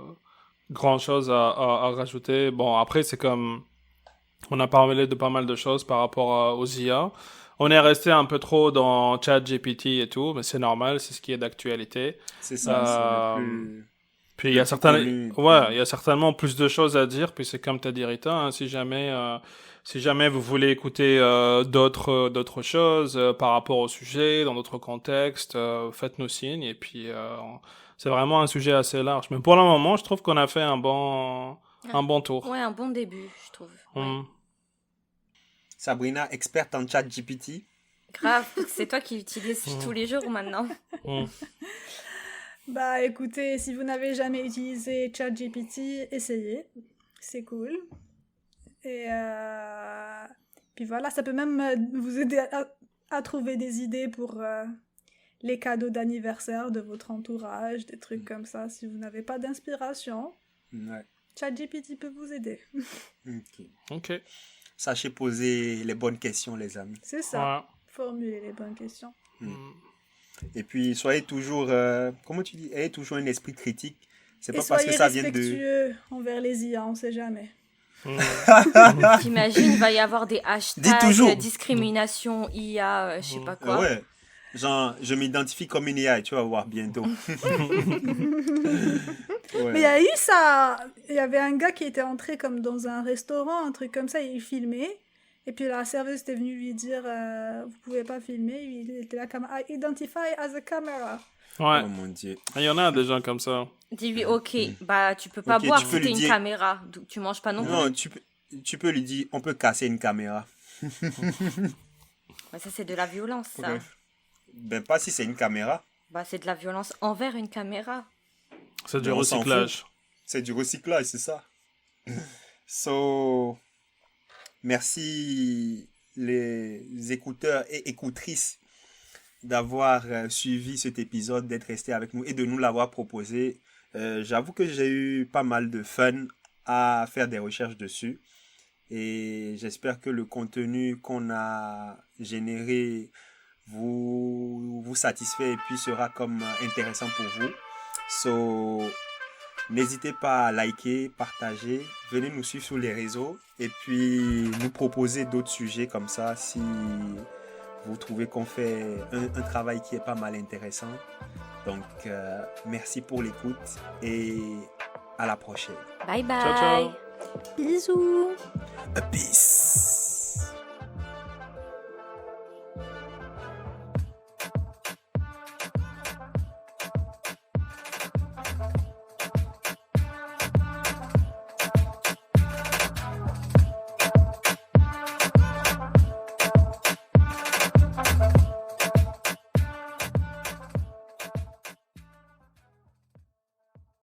grand chose à rajouter. Bon, après, c'est comme, on a parlé de pas mal de choses par rapport aux IA. On est resté un peu trop dans ChatGPT et tout, mais c'est normal, c'est ce qui est d'actualité. C'est ça, c'est le Euh, plus... Puis il y a Le plus connu. il y a certainement plus de choses à dire. Puis c'est comme t'as dit Rita, hein, si jamais vous voulez écouter d'autres choses par rapport au sujet, dans d'autres contextes, faites-nous signe. Et puis c'est vraiment un sujet assez large. Mais pour le moment, je trouve qu'on a fait un bon tour. Ouais, un bon début, je trouve. Ouais. Sabrina, experte en chat GPT. Grave, c'est toi qui l'utilises tous les jours maintenant. Bah écoutez, si vous n'avez jamais utilisé ChatGPT, essayez. C'est cool. Et puis voilà, ça peut même vous aider à trouver des idées pour les cadeaux d'anniversaire de votre entourage, des trucs comme ça. Si vous n'avez pas d'inspiration, Ouais. ChatGPT peut vous aider. Ok. Ok. Sachez poser les bonnes questions, les amis. C'est ça. Voilà. Formuler les bonnes questions. Et puis, soyez toujours... comment tu dis? Ayez toujours un esprit critique. C'est Et pas parce que soyez ça vient de... respectueux envers les IA, on sait jamais. T'imagines, il va y avoir des hashtags, toujours. discrimination, IA, je sais pas quoi. Ouais. Genre, je m'identifie comme une AI, tu vas voir bientôt. Ouais. Mais il y a eu ça. Il y avait un gars qui était entré comme dans un restaurant, un truc comme ça, il filmait. Et puis la serveuse était venue lui dire vous pouvez pas filmer. Il était là comme identify as a camera. Ouais. Oh mon Dieu. Il y en a des gens comme ça. Dis-lui, ok, bah tu peux pas Ok, boire tu si peux t'es lui une dire- caméra. Tu manges pas non plus. Non, tu peux lui dire, on peut casser une caméra. Ouais, ça, c'est de la violence, ça. Bref. Ben, pas si c'est une caméra. Bah, c'est de la violence envers une caméra. C'est du Mais on s'en recyclage. C'est du recyclage, c'est ça. So, merci les écouteurs et écoutrices d'avoir suivi cet épisode, d'être restés avec nous et de nous l'avoir proposé. J'avoue que j'ai eu pas mal de fun à faire des recherches dessus. Et j'espère que le contenu qu'on a généré vous satisfait et puis sera comme intéressant pour vous. So, n'hésitez pas à liker, partager, venez nous suivre sur les réseaux et puis nous proposer d'autres sujets comme ça si vous trouvez qu'on fait un travail qui est pas mal intéressant. Donc, merci pour l'écoute et à la prochaine. Bye bye. Ciao, ciao. Bisous. Peace.